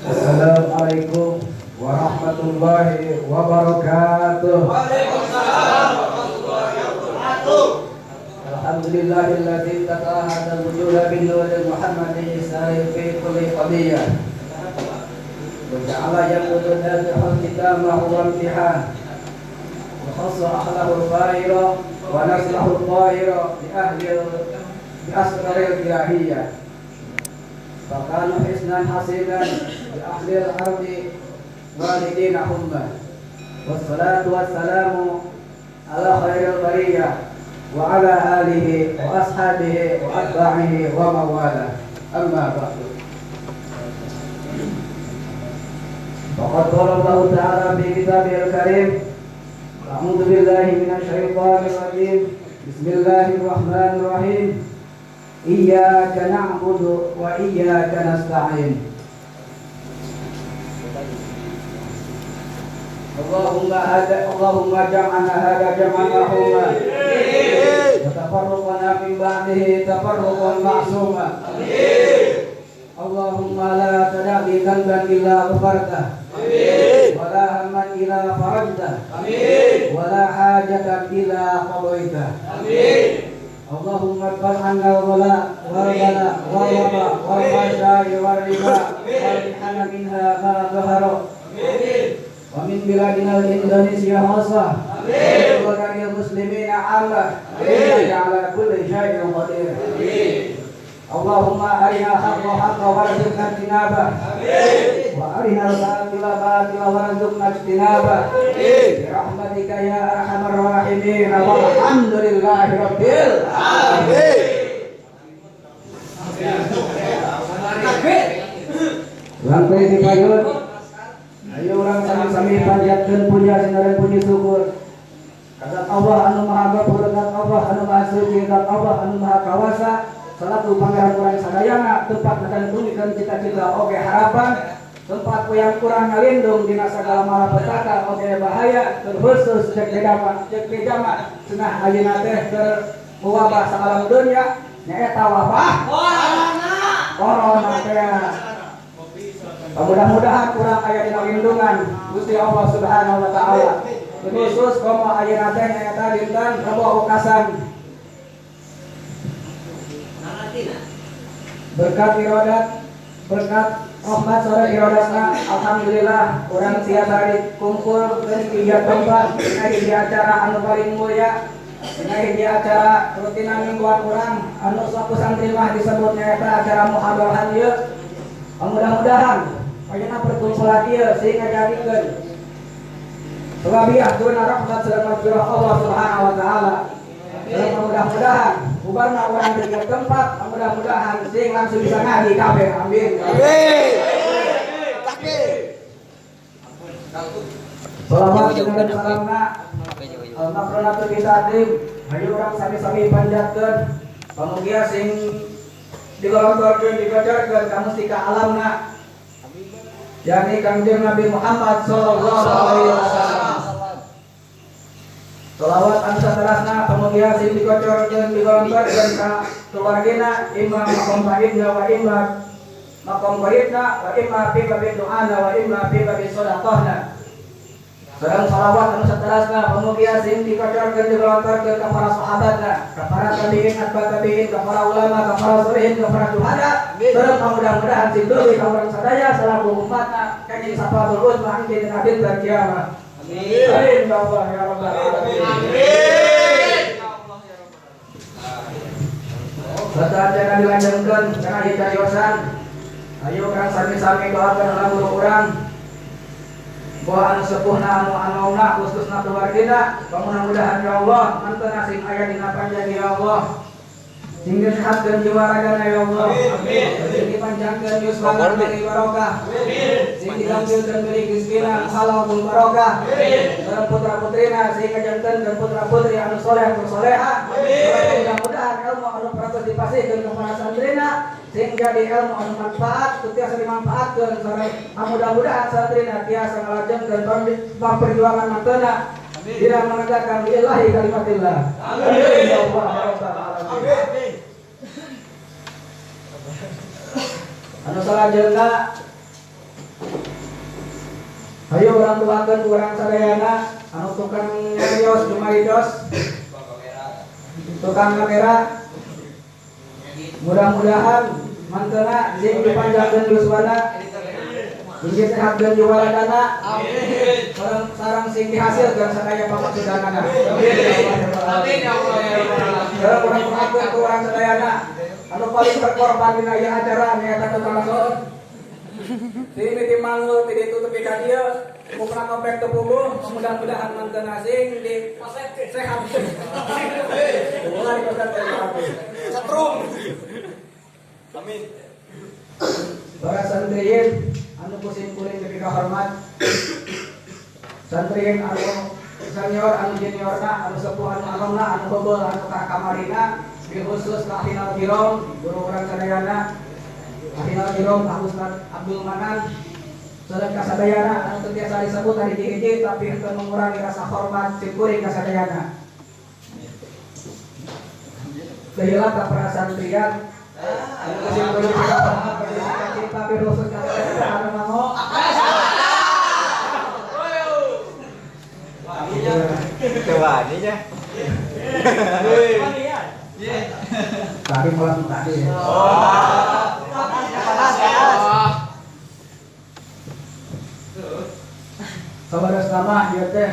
Assalamualaikum warahmatullahi wabarakatuh. Waalaikumsalam warahmatullahi wabarakatuh. Alhamdulillahilladzi tatahada al-wujuda bin nuril Muhammadin sari fi kulli qadiyah. Wa ja'ala yaqudu nadhul kitama wa imtihan. Wa khassa ahlahu al-fa'ira wa naslahu al-qahira li ahli asraril jahiliyah. Fakanu hisnan hasinan bi ahli al-ardi walidina humma. Wassalatu wassalamu ala khairil bariyah wa ala alihi wa ashabihi wa atba'ihi wa mawala. Amma ba'du. Faqad qala Allah ta'ala fi kitabihil karim, a'udzu billahi minasy syaithanir rajim. Bismillahirrahmanirrahim. Iyyaka na'budu wa iyyaka nasta'in. Allahumma jam'ana hada jam'an marhuma wa tafarruqana min ba'dihi tafarruqan ma'suma. Allahumma la tada' li dhanban illa ghafartah wa la hamman illa farajtah wa la hajatan illa qadaitah. Allahumma qad anna wala wala wala wala riba wal hana minha ma dhahara wa min biladina Indonesia khassa wa lil muslimina 'amma ala kulli syai'in qadir. Allahumma arina haqqa haqqa warzuqna tinaba wa arina al-batila batila warzuqna tinaba bi rahmatika ya arhamar rahimin. Walhamdulillahi rabbil alamin. Lantai dipayun ayo orang sami-sami panjatkeun puja sinaran puji syukur kepada Allah anu maha ghafur, kepada Allah anu maha suci, kepada Allah anu maha kawasa. Salatu pangeran kurang sadayana tempat dan tunjukkan cita-cita oge harapan, tempat yang kurang ngalindung dina sagala malapetaka oge bahaya terkhusus cek jama cenah ayeuna teh keur wabah salam dunya nyaeta wabah corona teh. Mudah-mudahan kurang aya dina lindungan Gusti Allah Subhanahu wa taala. Khusus komo ayeuna teh nyaeta dinten Rebo Ukasan. Berkat irodat, berkat rahmat sore irodatna, alhamdulillah orang tiasa dikumpul dan tiga tempat di acara anu paling mulia, di acara rutinan mingguan orang anu sok pesantren mah disebutnya eta acara muhadharah ieu. Mudah-mudahan ayeuna perkumpulan ieu sehingga jadikeun sababiah duna rahmat sareng maghfirah Allah Subhanahu wa taala. Mudah-mudahan bubarna orang di tempat, mudah-mudahan sing langsung bisa ngaji kabeh. Amin. Amin. Takbir. Salawat dan salamna al-maqrunatu bi ta'dim. Ayo urang sami-sami panjatkeun pamugia sing digolongkeun digajarkeun ka mustika alamna. Yani Kangjeng Nabi Muhammad sallallahu alaihi wasallam. Salawat anu saterasna pamugia sing dikocorkeun digolongkeun ka keluargana imam maqam baidna wa imam maqam baidna wa imam fi babi doana wa imam fi babi sedekahna. Sareng salawat anu saterasna pamugia sing dikocorkeun digolongkeun ka para sahabatna, ka para tabi'in, atba tabi'in, ka para ulama, ka para sholihin, ka para syuhada. Sareng mudah-mudahan sing dugi ka urang sadaya salaku umatna kanjeng sahabatul uzma hingga akhir dan kiamat. Amin. Amin ya Allah ya rabbal alamin. Amin. Saatnya dilanjutkan karena hidayah. Ayo kan sami-sami doakan orang guru orang bahwa anu sepuhna anu anauna khususna keluargana. Mudah-mudahan ya Allah mantena sing aya dina panjang ya Allah. Sing disehatkeun jiwa ragana ya Allah. Amin. Sing dipanjangkeun yuswana beri barokah. Amin. Sing dilanggengkeun beri rizkina halal bil barokah. Amin. Sareng putra-putrina sing kajanten dan putra-putri anu saleh tur salehah. Amin. Mudah-mudahan ilmu anu pratos dipasihkeun ka para santrina sing jadi ilmu anu manfaat tiasa dimanfaatkeun sareng mudah-mudahan santrina tiasa ngalajengkeun perjuangan mantena tidak menegakkan lillahi kalimatillah. Amin ya Allah ya rabbal alamin. Amin. Anu salajenna Hayu urang tuakeun urang sadayana anu tukang nyarios jumaridos tukang kamera mudah-mudahan mantena jeung dipanjangkeun yuswana jeung sehatkeun juwaladana amin sareng sing dihasilkeun sadaya pamaksudana amin ya Allah ya rabbal alamin mudah-mudahan urang sadayana anu paling berkorban dina ieu acara nyaeta kekalason di mangul di tutupi ka dieu mukna ngopek teu puguh mudah-mudahan mantena sing di sehat setrum amin para santriin anu kusim kuring nepi ka hormat santriin anu senior anu juniorna anu sepuh anu alumna anu heubeuh anu ka kamarina bil khusus ka ahlina kirom guru urang sadayana ahlina kirom Pak Ustaz Abdul Manan sareng kasadayana anu teu tiasa disebut ari hiji tapi henteu mengurangi rasa hormat simkuring kasadayana kehilangan ka para santrian anu kusim kuring nepi ka hormat cinta bil khusus kasadayana anu mango Coba ininya. Tadi malam tadi. Sabar nama ieu teh.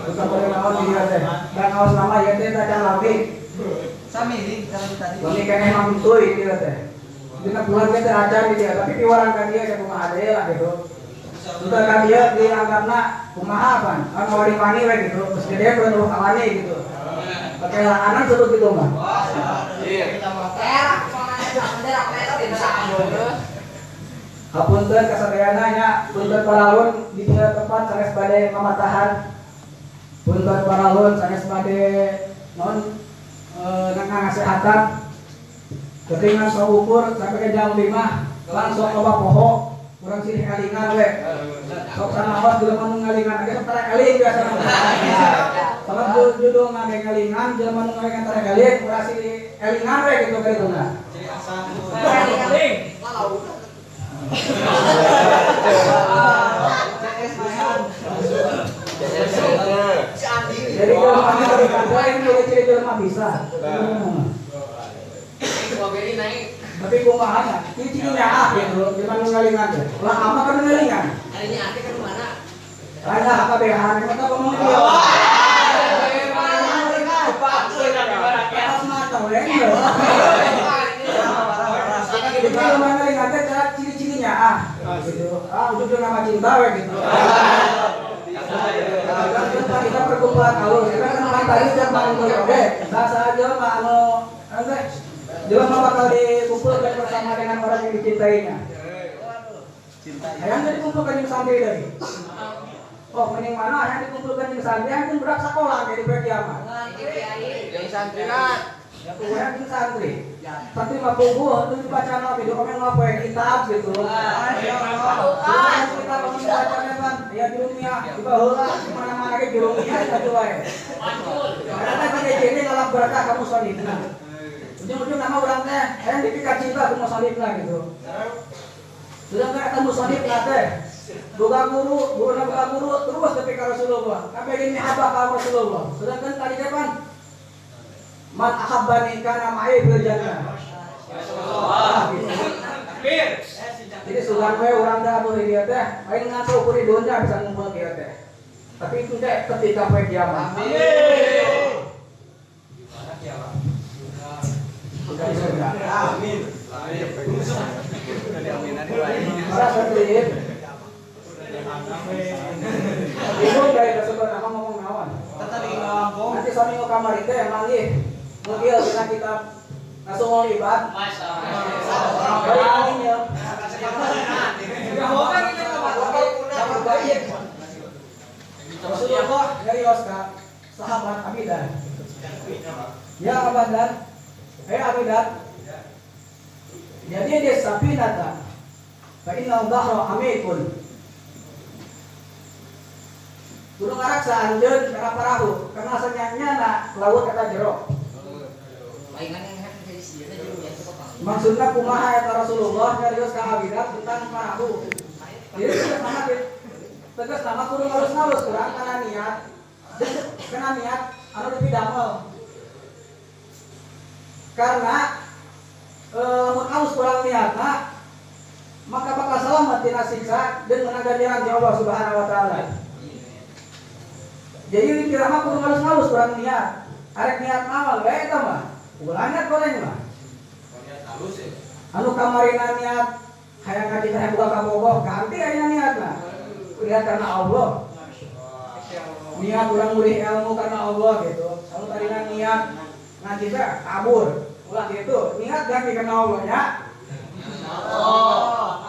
Bukan boleh naon ieu teh. Dan awas nama ieu teh tajang lami. Sami kalau tadi. Lami keneh mamtuy ieu teh. Dina bulan teh ajar dia, tapi piwarang ka dia aya kumaha deui lah gitu. Sudah kan dia dianggapna kumaha pan, ngawari mani we gitu, terus dia perlu kawani gitu. Pakai anak sebut gitu mah. Iya. Hapunten kasadayana nya punten paraun di tempat sanes bade mamatahan. Punten paraun sanes bade non ngasehatan. Ketingan saukur sampai ke jam 5 langsung loba poho. Kurang sini kalingan we. Sok sanawas jelema nu ngalingan age sok tara kaling biasa. Kalau judul ngage ngalingan jelema nu ngalingan tara kaling kurang sini kalingan we gitu kaituna. Jadi asal Kaling. Jadi jelema nu ngalingan ini ciri jelema bisa. Tapi kumaha nya? Ciri-cirinya ah gitu, jelema nu ngalingan teh. Lah apa kan ngalingan? harinya ate ke mana? Tanya kabehan mata ngomong dia. Kalau mana ngalingan teh ciri-cirinya ah gitu. Ah udah nama cinta we gitu. Kita perkumpulan alus, kita kan orang tadi sudah manggil oke. Sasa aja mah anu jelema bakal dikumpulkan bersama dengan orang yang dicintainya. Hayang dikumpulkan jeung santri deui. Oh, mending mana hayang dikumpulkan jeung santri yang budak sekolah jadi kiamat. Yang santrian. Ya kuliah jeung santri. Santri mah puguh teu dibacana video komen mah poe kitab gitu. Kita membaca kan ya di dunia di baheula di mana-mana ge di dunia satu wae. Karena ciri-ciri dalam berkah kamu salibna. Ujung-ujung nama orang teh hayang dipikat cinta ku salibna gitu. Sudah nggak ketemu salibna teh. Boga guru terus tapi ka Rasulullah. Kabeh ini habaq ka Rasulullah. Sedangkan tadi depan man ahabbani kana ma'i fil jannah. Jadi sugan we urang da anu ieu teh, aing ngaso ku di dunya bisa ngumpul kieu teh. Tapi itu teh ketika we kiamat. Amin. Amin. Para santriin. Ibu dari tersebut nama ngomong nawan. Tadi ngomong. Nanti sami kamar itu yang manggih. Mungkin kita langsung mau libat. Rasulullah dari Oscar sahabat Abidan. Ya Abidan. Abidan. Jadi dia sapinata. Fa inna dhahra amikun. Gunung Araksa anjeun kana parahu karena senyanya na laut kata jero. Palingan yang hendak jadi sieuna jeung yang tepang. Maksudna kumaha eta Rasulullah nyarios ka Abidat tentang parahu. Jadi nama tegas nama kudu ngalus-ngalus kurang kana niat anu dipidamel. Karena mun alus kurang niatna maka bakal selamat tina siksa dan menang ganjaran di Allah Subhanahu wa taala. Jadi kira mah kudu ngalus-ngalus kurang niat. Arek niat amal bae eta mah. Ulah niat goreng mah. Niat halus ya. Anu kamarina niat hayang ngaji teh buka kabogoh ganti ayeuna niatna. Niat karena Allah. Niat urang murid ilmu karena Allah gitu. Anu tadina niat ngaji teh kabur. Ulah gitu. Niat ganti karena Allah ya. Oh.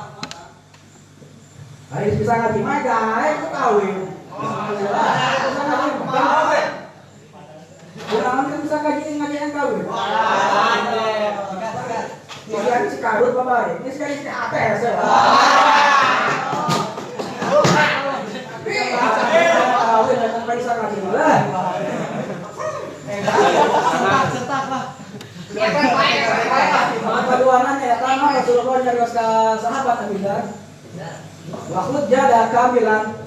Hari bisa ngaji mah gawe ku kawin. Bisa ngaji kawin. Kurang kan bisa ngaji kawin. Ini si kadut bapak ini sekali si ATS ya. Kawin datang bisa ngaji malah. Cetak lah. Paduanannya ya tanah Rasulullah nyarios ka sahabat Abidan. Waktu jada kamilan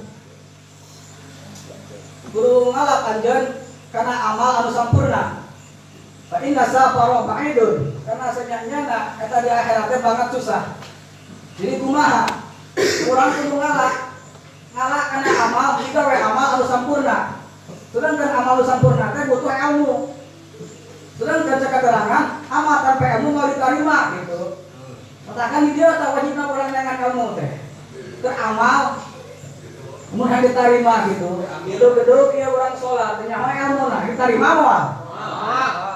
guru ngalap anjeun karena amal anu sampurna. Fa inna safara ba'idun karena senyanyana eta di akhirat teh banget susah. Jadi kumaha? Urang kudu ngalak karena amal jika we amal anu sampurna. Sedangkan amal anu sampurna teh butuh ilmu. Sedangkan keterangan amal tanpa ilmu mau diterima gitu. Katakan dia tak wajibna orang dengan ilmu teh. Amal mun diterima gitu. Gedug-gedug ieu urang salat teh nyaho ilmuna diterima moal.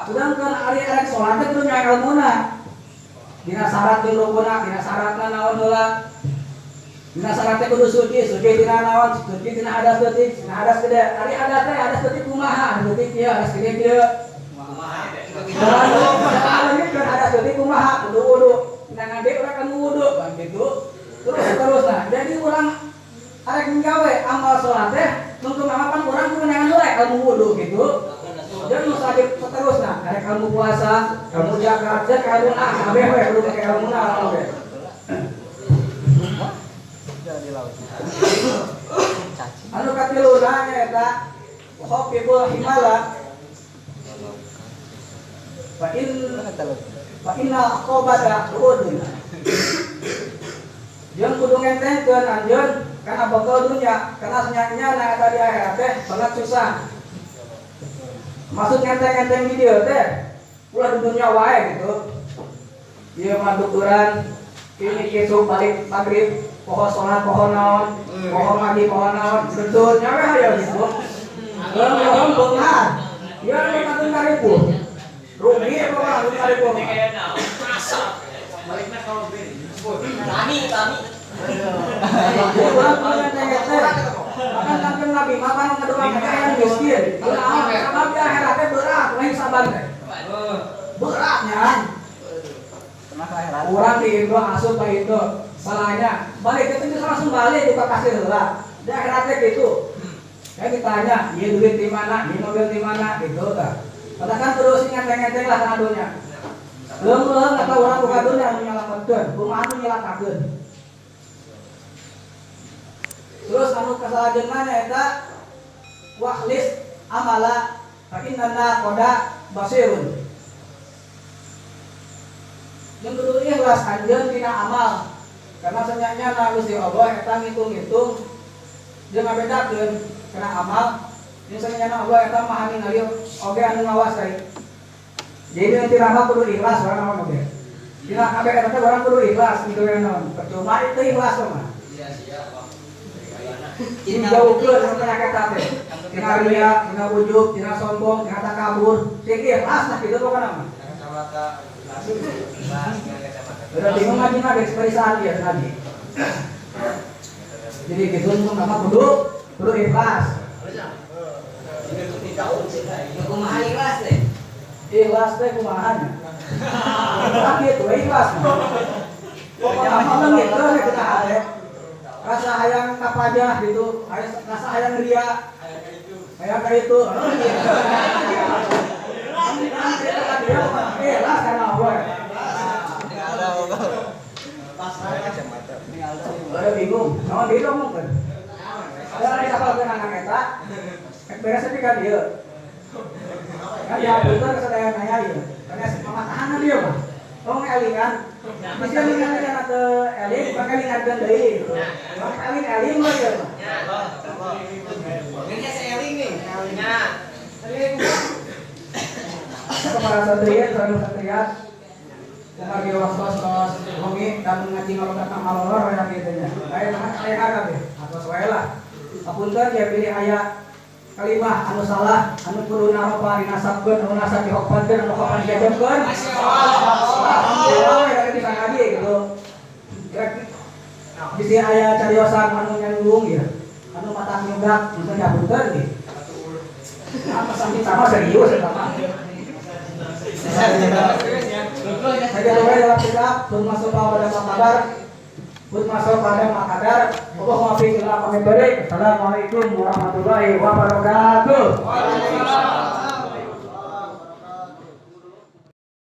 Sedangkan ari arek salat teh kudu nyaho ilmuna. Dina syarat jeung rukunna, dina syaratna naon heula? Dina syarat teh kudu suci dina naon? Suci dina hadas leutik, dina hadas gede. Ari hadas teh hadas leutik kumaha? Leutik ieu, hadas gede ieu. Kalau ini kan ada jadi kumaha kudu wudu. Nang ade urang kan wudu kan gitu. Terus nah. Jadi urang arek nggawe amal salat teh mungkin amapan urang kudu nyangan heula ilmu wudu gitu. Dan musabib seterusna arek ilmu puasa, ilmu zakat, dan ilmu kabeh we kudu pake ilmu naon we. Anu katiluna eta hafizul himala Fa inna aqobata udun. Jeung kudu ngentengkeun anjeun kana bekal dunya, kana senyanya na eta di akhirat teh banget susah. Maksud ngenteng-ngenteng di dieu teh ulah di dunya wae gitu. Ieu mah dukuran ini kesuk balik maghrib, poho salat poho naon, poho ngaji poho naon, betul nyawe hayo gitu. Leuh beungan. Ieu anu katun karipu. Rugi apa mah rugi kali kok. Baliknya kalau beri. Tani. Urang punya teh. Makan kangen Nabi, makan ngadoa ka yang miskin. Sabab di akhirat teh berat lain saban teh. Beratnya. Pernah ka akhirat. Urang di Indo asup ka Indo. Salahnya balik itu langsung balik di kasir heula. Di akhirat teh kitu. Kayak ditanya, ieu duit di mana, ieu mobil di mana gitu tah. Katakan terus ngenteng-ngenteng lah kana dunya. Leung-leung eta urang buka dunya anu nyalametkeun, kumaha anu nyalakakeun. Terus anu kasalajenna nyaeta wahlis amala fa inna qada basirun. Jeung kudu ikhlas anjeun tina amal. Karena senyanya na Gusti Allah eta ngitung-ngitung jeung ngabedakeun kana amal. Ini sebenarnya Allah eta maha ningali oge anu ngawasai. Jadi nanti rama kudu ikhlas orang naon oge. Dina kabeh eta teh urang kudu ikhlas kitu we naon. Percuma itu ikhlas mah. Sia-sia Pak. Ini jauhkeun anu penyakit teh. Dina riya, dina ujub, dina sombong, dina takabur. Sing ikhlas nah kitu pokona mah. Kacamata udah bingung ngaji mah geus perisan ieu tadi. Jadi kitu mah kudu ikhlas. Kumaha ikhlas teh? Ikhlas teh kumahanya. Kitu ikhlas. Pokoknya mah leungit teh kita ade. Rasa hayang kapajah gitu, rasa hayang ria. Hayang ka itu. Ikhlas karena Allah. Ada bingung, naon deui ngomongkeun? Ada kapal kenangan eta. Beres tapi kan dia. Kan ya betul kesadaan nanya ya. Karena pematahan dia mah. Oh ngelingan. Bisa lingan ke eling, bukan elingan deui. Eling mah ya. Ini saya eling nih. Ya. Kepala satria, sarung satria. Lagi was-was hongi dan ngaji ngalogat nama lolor ya gitu nya. Aya kabeh. Atos wae lah. Sapunten ya pilih aya kalimah anu salah, anu kudu naropa dinasabkeun, anu nasab dihokpankeun, anu hokpan diajabkeun. Alhamdulillah ya kita ngaji gitu. Bisi aya cariosan anu nyanggung ya. Anu mata nyugak, misalnya punten gitu. Apa sampai sama serius ya Bapak? Saya dalam kitab pun masuk pada makadar, pun masuk pada makadar. Allah maafkan kami beri. Assalamualaikum warahmatullahi wabarakatuh.